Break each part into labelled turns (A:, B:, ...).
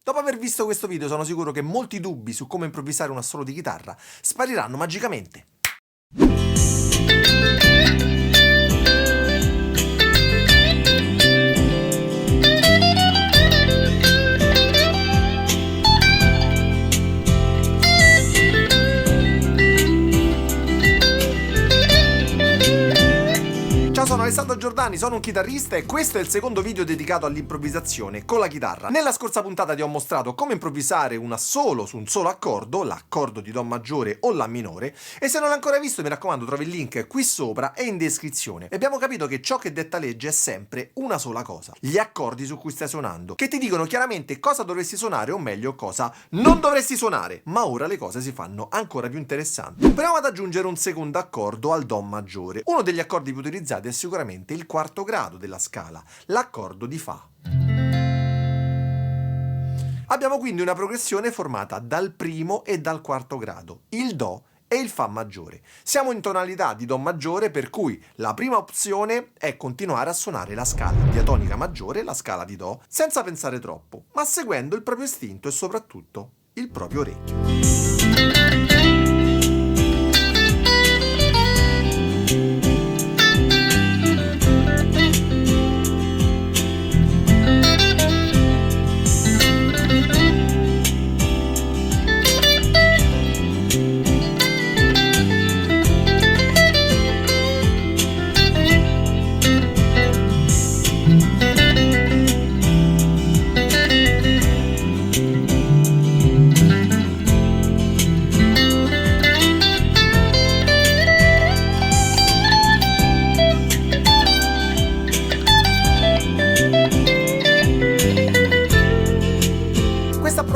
A: Dopo aver visto questo video sono sicuro che molti dubbi su come improvvisare un assolo di chitarra spariranno magicamente. Ciao, sono Alessandro Giordani, sono un chitarrista e questo è il secondo video dedicato all'improvvisazione con la chitarra. Nella scorsa puntata ti ho mostrato come improvvisare un assolo su un solo accordo, l'accordo di Do maggiore o La minore, e se non l'hai ancora visto mi raccomando trovi il link qui sopra e in descrizione. E abbiamo capito che ciò che detta legge è sempre una sola cosa: gli accordi su cui stai suonando, che ti dicono chiaramente cosa dovresti suonare o meglio cosa non dovresti suonare. Ma ora le cose si fanno ancora più interessanti. Proviamo ad aggiungere un secondo accordo al Do maggiore. Uno degli accordi più utilizzati è sicuramente il quarto grado della scala, l'accordo di Fa. Abbiamo quindi una progressione formata dal primo e dal quarto grado, il Do e il Fa maggiore. Siamo in tonalità di Do maggiore, per cui la prima opzione è continuare a suonare la scala diatonica maggiore, la scala di Do, senza pensare troppo, ma seguendo il proprio istinto e soprattutto il proprio orecchio.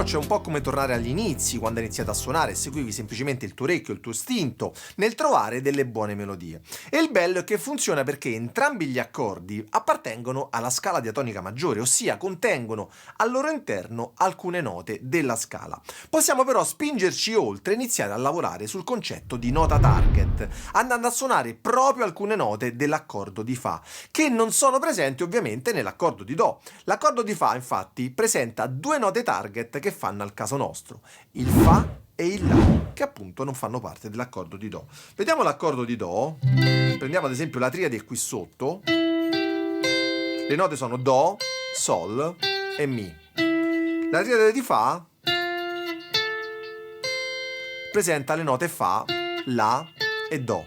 A: È un po' come tornare agli inizi, quando hai iniziato a suonare e seguivi semplicemente il tuo orecchio, il tuo istinto nel trovare delle buone melodie. E il bello è che funziona perché entrambi gli accordi appartengono alla scala diatonica maggiore, ossia contengono al loro interno alcune note della scala. Possiamo però spingerci oltre e iniziare a lavorare sul concetto di nota target, andando a suonare proprio alcune note dell'accordo di Fa, che non sono presenti ovviamente nell'accordo di Do. L'accordo di Fa infatti presenta due note target che fanno al caso nostro, il Fa e il La, che appunto non fanno parte dell'accordo di Do. Vediamo l'accordo di Do, prendiamo ad esempio la triade qui sotto, le note sono Do, Sol e Mi. La triade di Fa presenta le note Fa, La e Do.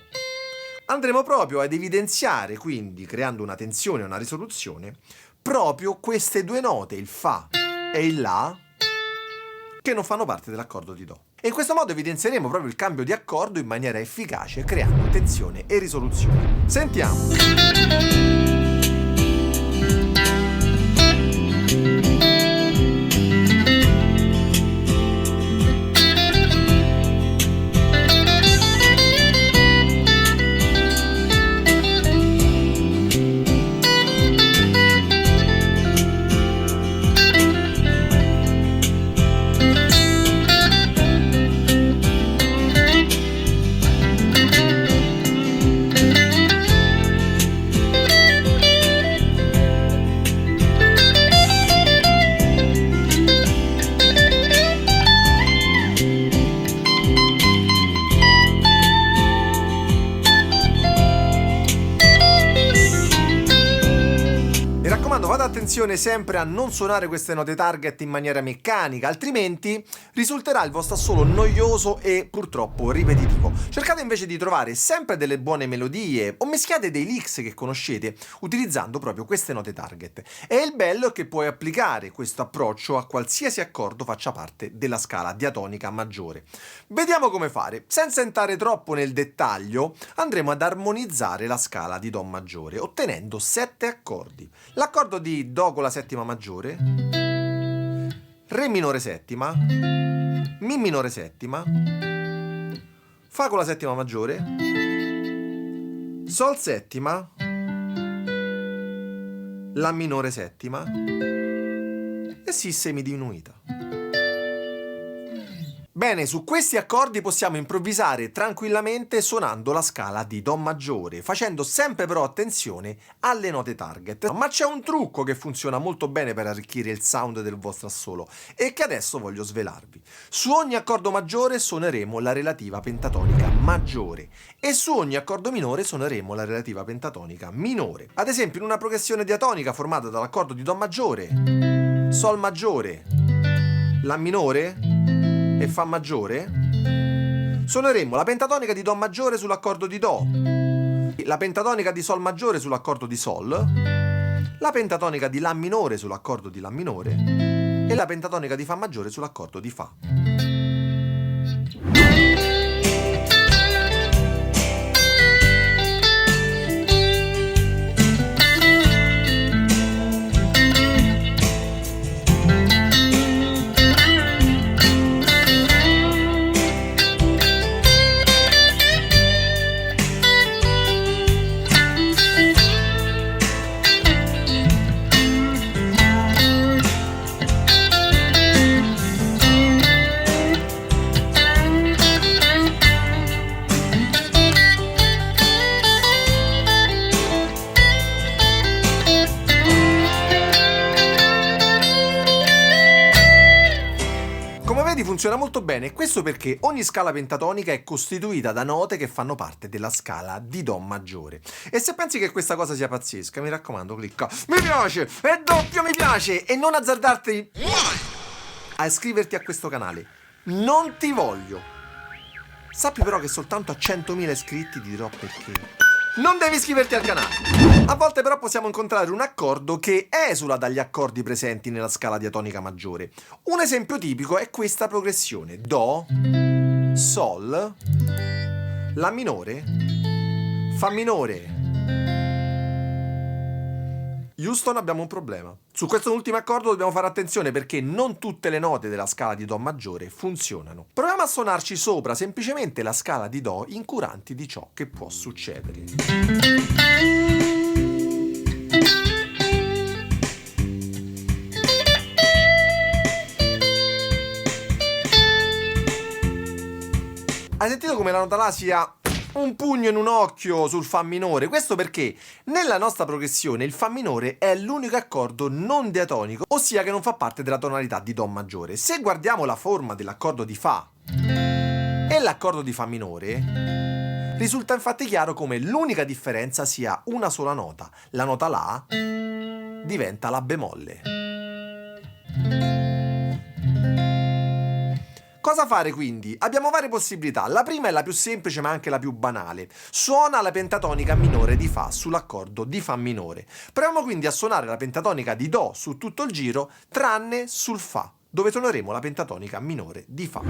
A: Andremo proprio ad evidenziare, quindi creando una tensione e una risoluzione, proprio queste due note, il Fa e il La, che non fanno parte dell'accordo di Do. E in questo modo evidenzieremo proprio il cambio di accordo in maniera efficace, creando tensione e risoluzione. Sentiamo! Vada attenzione sempre a non suonare queste note target in maniera meccanica, altrimenti risulterà il vostro assolo noioso e purtroppo ripetitivo. Cercate invece di trovare sempre delle buone melodie o mischiate dei licks che conoscete utilizzando proprio queste note target. E il bello è che puoi applicare questo approccio a qualsiasi accordo faccia parte della scala diatonica maggiore. Vediamo come fare. Senza entrare troppo nel dettaglio, andremo ad armonizzare la scala di Do maggiore, ottenendo 7 accordi. L'accordo di Do con la settima maggiore, Re minore settima, Mi minore settima, Fa con la settima maggiore, Sol settima, La minore settima e Si semidiminuita. Bene, su questi accordi possiamo improvvisare tranquillamente suonando la scala di Do maggiore, facendo sempre però attenzione alle note target. Ma c'è un trucco che funziona molto bene per arricchire il sound del vostro assolo e che adesso voglio svelarvi. Su ogni accordo maggiore suoneremo la relativa pentatonica maggiore e su ogni accordo minore suoneremo la relativa pentatonica minore. Ad esempio, in una progressione diatonica formata dall'accordo di Do maggiore, Sol maggiore, La minore e Fa maggiore, suoneremo la pentatonica di Do maggiore sull'accordo di Do, la pentatonica di Sol maggiore sull'accordo di Sol, la pentatonica di La minore sull'accordo di La minore e la pentatonica di Fa maggiore sull'accordo di Fa. Funziona molto bene, questo perché ogni scala pentatonica è costituita da note che fanno parte della scala di Do maggiore. E se pensi che questa cosa sia pazzesca, mi raccomando, clicca mi piace e doppio mi piace e non azzardarti a iscriverti a questo canale. Non ti voglio. Sappi però che soltanto a 100.000 iscritti ti dirò perché. Non devi iscriverti al canale. A volte però possiamo incontrare un accordo che esula dagli accordi presenti nella scala diatonica maggiore. Un esempio tipico è questa progressione: Do, Sol, La minore, Fa minore. Houston, abbiamo un problema. Su questo ultimo accordo dobbiamo fare attenzione perché non tutte le note della scala di Do maggiore funzionano. Proviamo a suonarci sopra semplicemente la scala di Do, incuranti di ciò che può succedere. Hai sentito come la nota La sia un pugno in un occhio sul Fa minore? Questo perché nella nostra progressione il Fa minore è l'unico accordo non diatonico, ossia che non fa parte della tonalità di Do maggiore. Se guardiamo la forma dell'accordo di Fa e l'accordo di Fa minore, risulta infatti chiaro come l'unica differenza sia una sola nota. La nota La diventa La bemolle. Cosa fare quindi? Abbiamo varie possibilità. La prima è la più semplice ma anche la più banale. Suona la pentatonica minore di Fa sull'accordo di Fa minore. Proviamo quindi a suonare la pentatonica di Do su tutto il giro tranne sul Fa, dove suoneremo la pentatonica minore di Fa.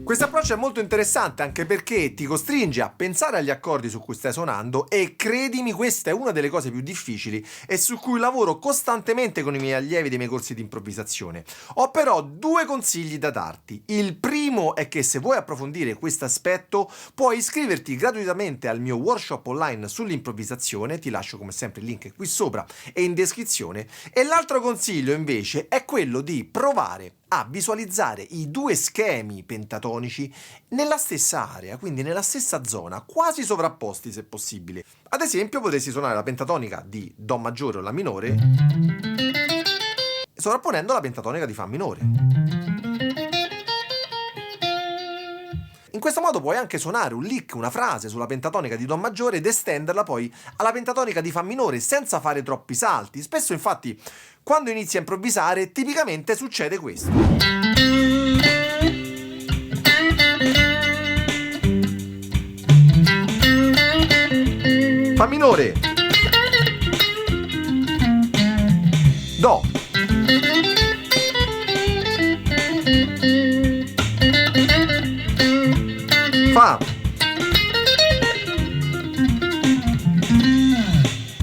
A: Questo approccio è molto interessante anche perché ti costringe a pensare agli accordi su cui stai suonando e credimi, questa è una delle cose più difficili e su cui lavoro costantemente con i miei allievi dei miei corsi di improvvisazione. Ho però due consigli da darti. Il primo è che se vuoi approfondire questo aspetto puoi iscriverti gratuitamente al mio workshop online sull'improvvisazione, ti lascio come sempre il link qui sopra e in descrizione, e l'altro consiglio invece è quello di provare a visualizzare i due schemi pentatonici nella stessa area, quindi nella stessa zona, quasi sovrapposti se possibile. Ad esempio potresti suonare la pentatonica di Do maggiore o La minore sovrapponendo la pentatonica di Fa minore. In questo modo puoi anche suonare un lick, una frase sulla pentatonica di Do maggiore ed estenderla poi alla pentatonica di Fa minore senza fare troppi salti. Spesso infatti quando inizi a improvvisare tipicamente succede questo. Fa minore, Do, Fa.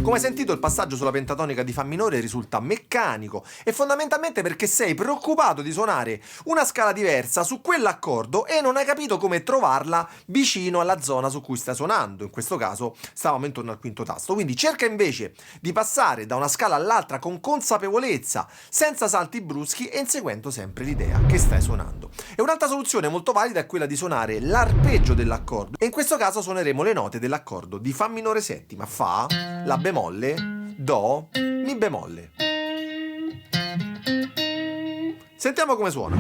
A: Come hai sentito, il passaggio sulla pentatonica di Fa minore risulta meccanico e fondamentalmente perché sei preoccupato di suonare una scala diversa su quell'accordo e non hai capito come trovarla vicino alla zona su cui stai suonando. In questo caso stavamo intorno al quinto tasto. Quindi cerca invece di passare da una scala all'altra con consapevolezza, senza salti bruschi e inseguendo sempre l'idea che stai suonando. E un'altra soluzione molto valida è quella di suonare l'arpeggio dell'accordo. E in questo caso suoneremo le note dell'accordo di Fa minore settima, Fa, La bemolle, Do, Mi bemolle. Sentiamo come suona.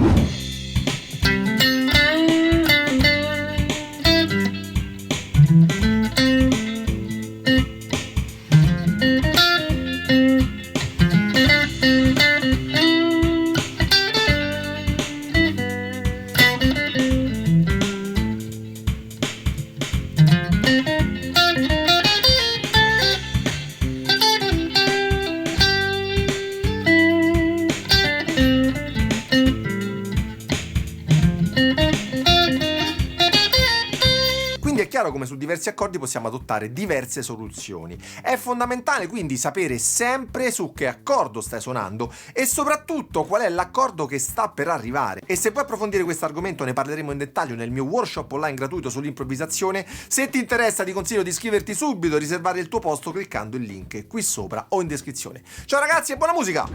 A: Quindi è chiaro come su diversi accordi possiamo adottare diverse soluzioni. È fondamentale quindi sapere sempre su che accordo stai suonando e soprattutto qual è l'accordo che sta per arrivare. E se vuoi approfondire questo argomento ne parleremo in dettaglio nel mio workshop online gratuito sull'improvvisazione. Se ti interessa ti consiglio di iscriverti subito e riservare il tuo posto cliccando il link qui sopra o in descrizione. Ciao ragazzi e buona musica!